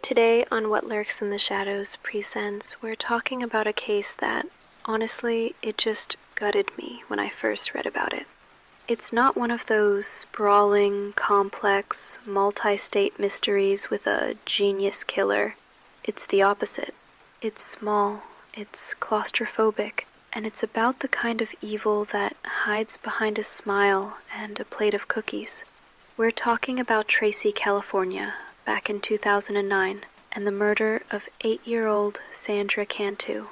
Today on What Lurks in the Shadows presents, we're talking about a case that, honestly, it just gutted me when I first read about it. It's not one of those sprawling, complex, multi-state mysteries with a genius killer. It's the opposite. It's small, it's claustrophobic, and it's about the kind of evil that hides behind a smile and a plate of cookies. We're talking about Tracy, California, back in 2009, and the murder of 8-year-old Sandra Cantu.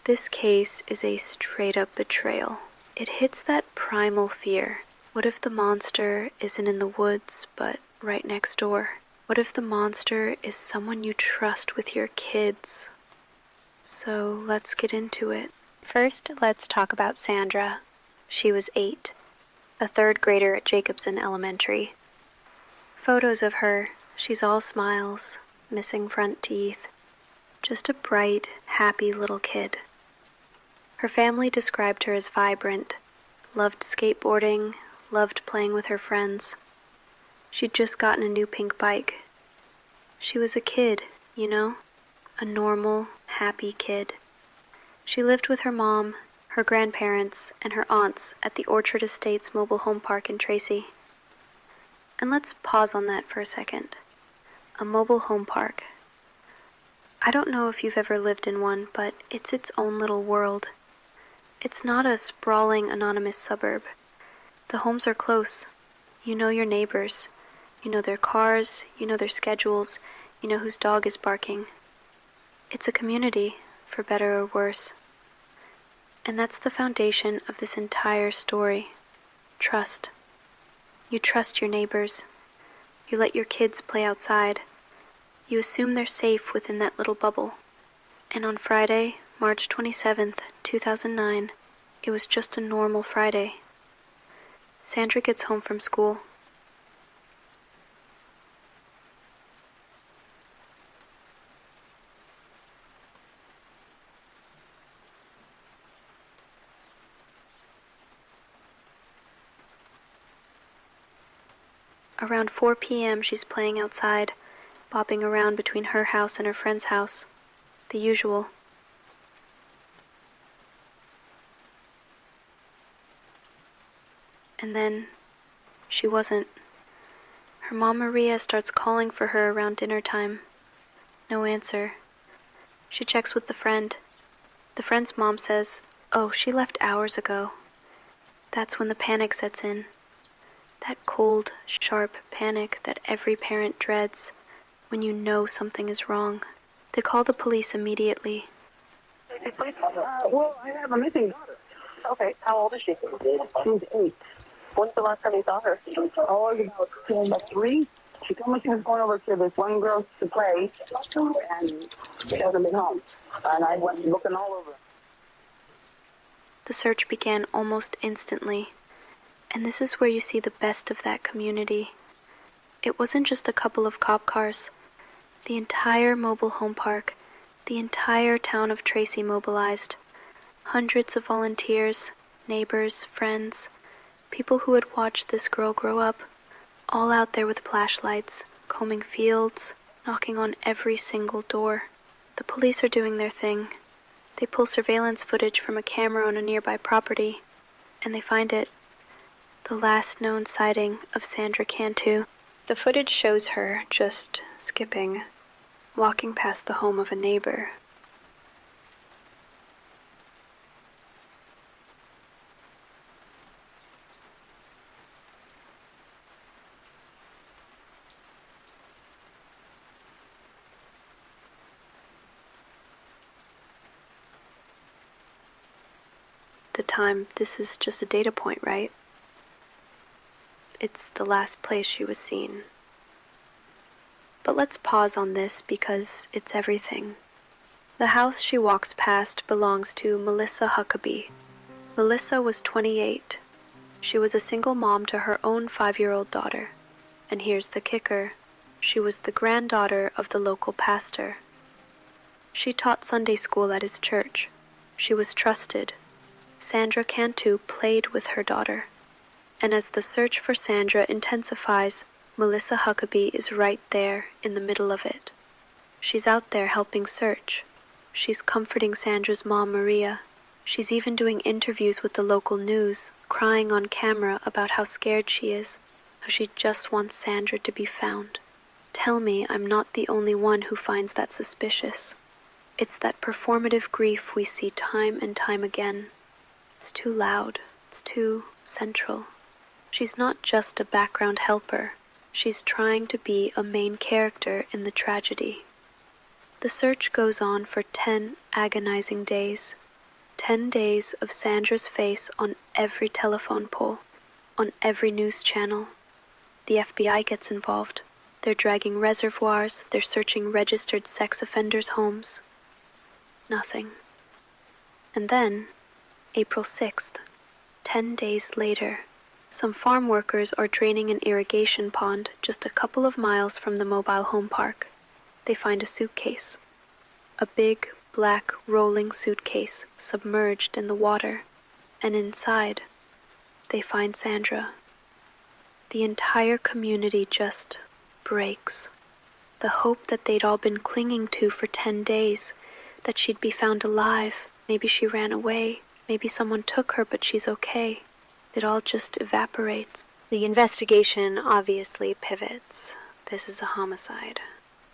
This case is a straight-up betrayal. It hits that primal fear. What if the monster isn't in the woods, but right next door? What if the monster is someone you trust with your kids? So let's get into it. First, let's talk about Sandra. She was 8, a third grader at Jacobson Elementary. Photos of her, she's all smiles, missing front teeth. Just a bright, happy little kid. Her family described her as vibrant, loved skateboarding, loved playing with her friends. She'd just gotten a new pink bike. She was a kid, you know, a normal, happy kid. She lived with her mom, her grandparents, and her aunts at the Orchard Estates mobile home park in Tracy. And let's pause on that for a second. A mobile home park. I don't know if you've ever lived in one, but it's its own little world. It's not a sprawling, anonymous suburb. The homes are close. You know your neighbors. You know their cars, you know their schedules, you know whose dog is barking. It's a community, for better or worse. And that's the foundation of this entire story. Trust. You trust your neighbors. You let your kids play outside. You assume they're safe within that little bubble. And on Friday, March 27th, 2009, it was just a normal Friday. Sandra gets home from school. Around 4 p.m. she's playing outside, bopping around between her house and her friend's house. The usual. And then, she wasn't. Her mom Maria starts calling for her around dinner time. No answer. She checks with the friend. The friend's mom says, "Oh, she left hours ago." That's when the panic sets in. That cold, sharp panic that every parent dreads when you know something is wrong. They call the police immediately. Well, I have a missing daughter. Okay, how old is she? She's 8. When's the last time you saw her? Oh, it was about 3. She told me she was going over to this one girl to play, and she hasn't been home. And I went looking all over. The search began almost instantly. And this is where you see the best of that community. It wasn't just a couple of cop cars. The entire mobile home park, the entire town of Tracy mobilized. Hundreds of volunteers, neighbors, friends, people who had watched this girl grow up, all out there with flashlights, combing fields, knocking on every single door. The police are doing their thing. They pull surveillance footage from a camera on a nearby property, and they find it. The last known sighting of Sandra Cantu. The footage shows her just skipping, walking past the home of a neighbor. The time, this is just a data point, right? It's the last place she was seen. But let's pause on this because it's everything. The house she walks past belongs to Melissa Huckabee. Melissa was 28. She was a single mom to her own 5-year-old daughter. And here's the kicker. She was the granddaughter of the local pastor. She taught Sunday school at his church. She was trusted. Sandra Cantu played with her daughter. And as the search for Sandra intensifies, Melissa Huckabee is right there in the middle of it. She's out there helping search. She's comforting Sandra's mom, Maria. She's even doing interviews with the local news, crying on camera about how scared she is, how she just wants Sandra to be found. Tell me I'm not the only one who finds that suspicious. It's that performative grief we see time and time again. It's too loud. It's too central. She's not just a background helper. She's trying to be a main character in the tragedy. The search goes on for 10 agonizing days. 10 days of Sandra's face on every telephone pole, on every news channel. The FBI gets involved. They're dragging reservoirs, they're searching registered sex offenders' homes. Nothing. And then, April 6th, 10 days later, some farm workers are draining an irrigation pond just a couple of miles from the mobile home park. They find a suitcase. A big, black, rolling suitcase submerged in the water, and inside, they find Sandra. The entire community just breaks. The hope that they'd all been clinging to for 10 days, that she'd be found alive, maybe she ran away, maybe someone took her but she's okay. It all just evaporates. The investigation obviously pivots. This is a homicide.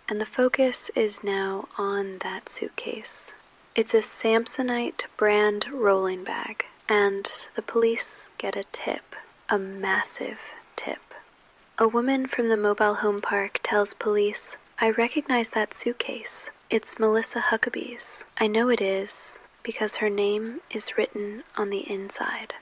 And the focus is now on that suitcase. It's a Samsonite brand rolling bag, and the police get a tip, a massive tip. A woman from the mobile home park tells police, "I recognize that suitcase. It's Melissa Huckabee's. I know it is because her name is written on the inside."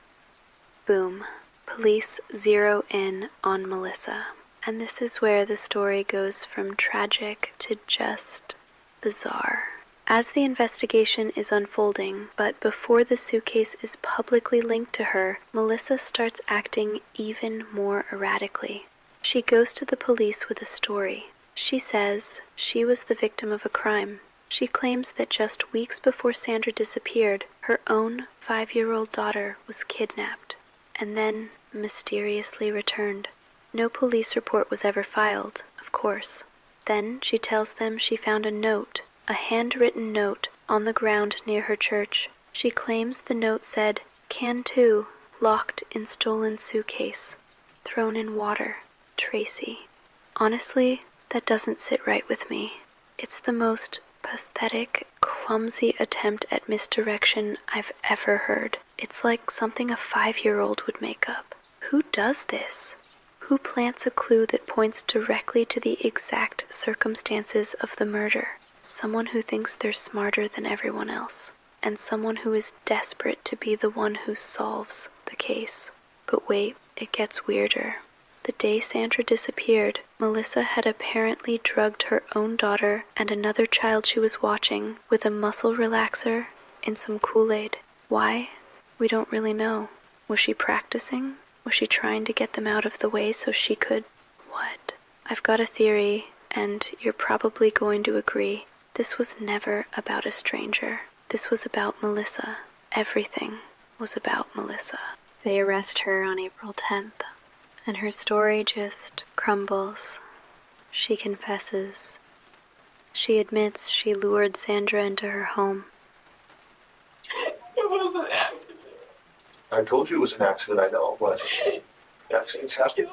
Boom. Police zero in on Melissa. And this is where the story goes from tragic to just bizarre. As the investigation is unfolding, but before the suitcase is publicly linked to her, Melissa starts acting even more erratically. She goes to the police with a story. She says she was the victim of a crime. She claims that just weeks before Sandra disappeared, her own 5-year-old daughter was kidnapped and then mysteriously returned. No police report was ever filed, of course. Then she tells them she found a note, a handwritten note, on the ground near her church. She claims the note said, "Cantu, locked in stolen suitcase, thrown in water, Tracy." Honestly, that doesn't sit right with me. It's the most pathetic, clumsy attempt at misdirection I've ever heard. It's like something a 5-year-old would make up. Who does this? Who plants a clue that points directly to the exact circumstances of the murder? Someone who thinks they're smarter than everyone else, and someone who is desperate to be the one who solves the case. But wait, it gets weirder. The day Sandra disappeared, Melissa had apparently drugged her own daughter and another child she was watching with a muscle relaxer in some Kool-Aid. Why? We don't really know. Was she practicing? Was she trying to get them out of the way so she could... What? I've got a theory, and you're probably going to agree. This was never about a stranger. This was about Melissa. Everything was about Melissa. They arrest her on April 10th, and her story just crumbles. She confesses. She admits she lured Sandra into her home. It was an accident. I told you it was an accident. I know it was. Accidents happen. I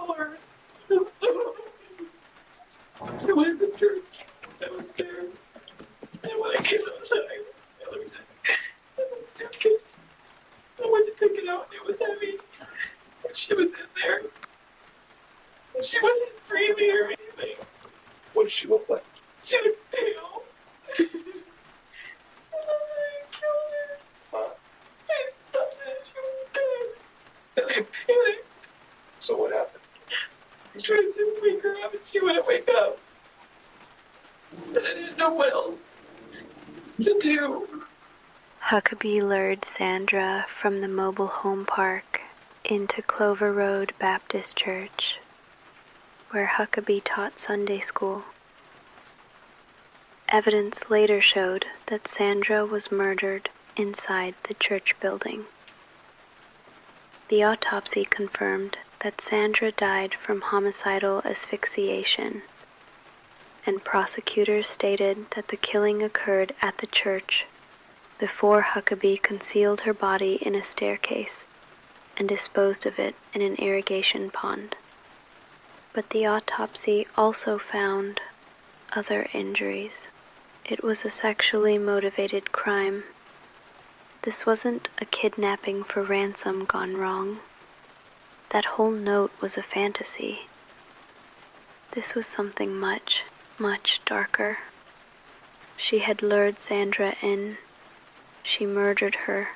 went to church. I was there. And when I came outside, there was a suitcase. I went to pick it out and it was heavy. And she was in there. And she wasn't breathing or anything. What did she look like? She looked pale. And I killed her. Huh? I thought that she was dead. And I panicked. So what happened? I tried to wake her up and she wouldn't wake up. And I didn't know what else to do. Huckabee lured Sandra from the mobile home park into Clover Road Baptist Church, where Huckabee taught Sunday school. Evidence later showed that Sandra was murdered inside the church building. The autopsy confirmed that Sandra died from homicidal asphyxiation, and prosecutors stated that the killing occurred at the church before Huckabee concealed her body in a staircase and disposed of it in an irrigation pond. But the autopsy also found other injuries. It was a sexually motivated crime. This wasn't a kidnapping for ransom gone wrong. That whole note was a fantasy. This was something much, much darker. She had lured Sandra in. She murdered her.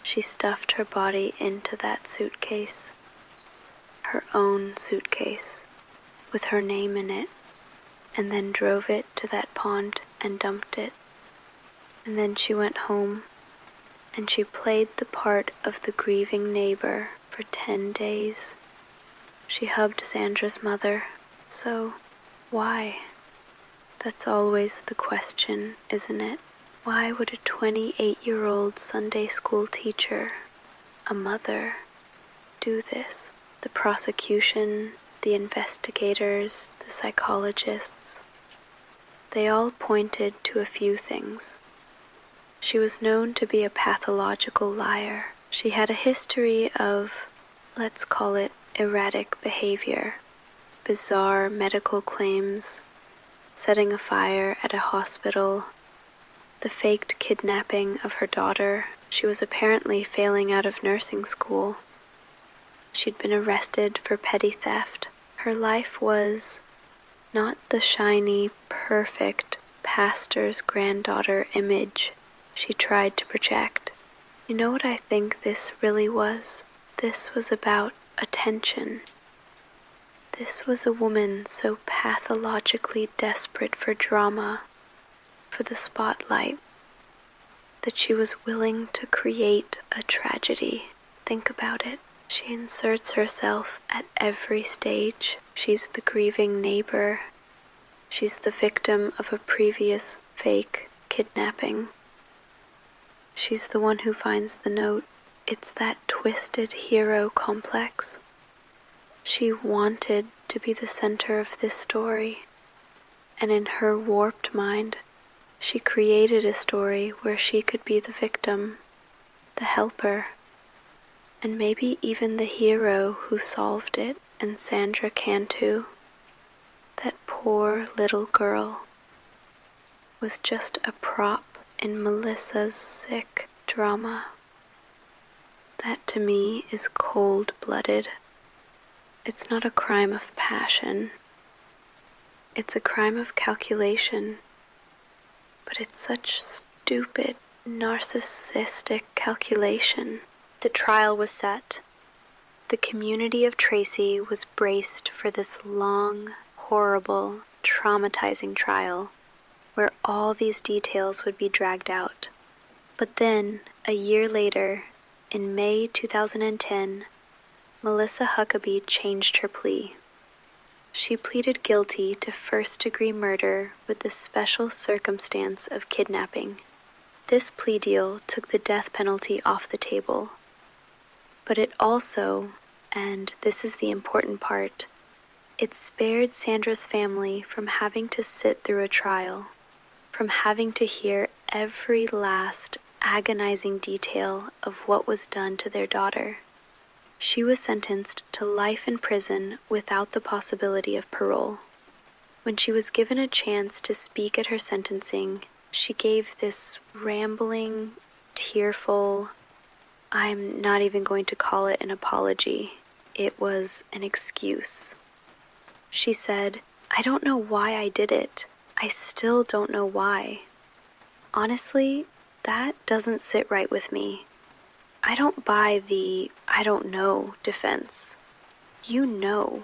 She stuffed her body into that suitcase. Her own suitcase, with her name in it, and then drove it to that pond and dumped it. And then she went home, and she played the part of the grieving neighbor for 10 days. She hugged Sandra's mother, so why? That's always the question, isn't it? Why would a 28-year-old Sunday school teacher, a mother, do this? The prosecution, the investigators, the psychologists, they all pointed to a few things. She was known to be a pathological liar. She had a history of, let's call it, erratic behavior, bizarre medical claims, setting a fire at a hospital, the faked kidnapping of her daughter. She was apparently failing out of nursing school. She'd been arrested for petty theft. Her life was not the shiny, perfect pastor's granddaughter image she tried to project. You know what I think this really was? This was about attention. This was a woman so pathologically desperate for drama, for the spotlight, that she was willing to create a tragedy. Think about it. She inserts herself at every stage. She's the grieving neighbor. She's the victim of a previous fake kidnapping. She's the one who finds the note. It's that twisted hero complex. She wanted to be the center of this story, and in her warped mind, she created a story where she could be the victim, the helper, and maybe even the hero who solved it. And Sandra Cantu, that poor little girl, was just a prop in Melissa's sick drama. That to me is cold-blooded. It's not a crime of passion. It's a crime of calculation. But it's such stupid, narcissistic calculation. The trial was set. The community of Tracy was braced for this long, horrible, traumatizing trial where all these details would be dragged out. But then, a year later, in May 2010, Melissa Huckabee changed her plea. She pleaded guilty to first-degree murder with the special circumstance of kidnapping. This plea deal took the death penalty off the table. But it also, and this is the important part, it spared Sandra's family from having to sit through a trial, from having to hear every last agonizing detail of what was done to their daughter. She was sentenced to life in prison without the possibility of parole. When she was given a chance to speak at her sentencing, she gave this rambling, tearful, I'm not even going to call it an apology. It was an excuse. She said, I don't know why I did it. I still don't know why. Honestly, that doesn't sit right with me. I don't buy the I don't know defense. You know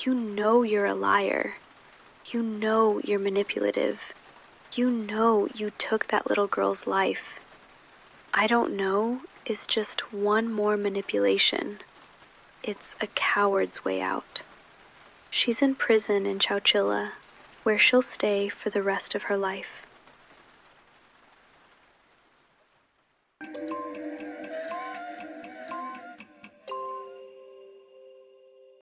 you're a liar. You know you're manipulative. You know you took that little girl's life. I don't know is just one more manipulation. It's a coward's way out. She's in prison in Chowchilla, where she'll stay for the rest of her life.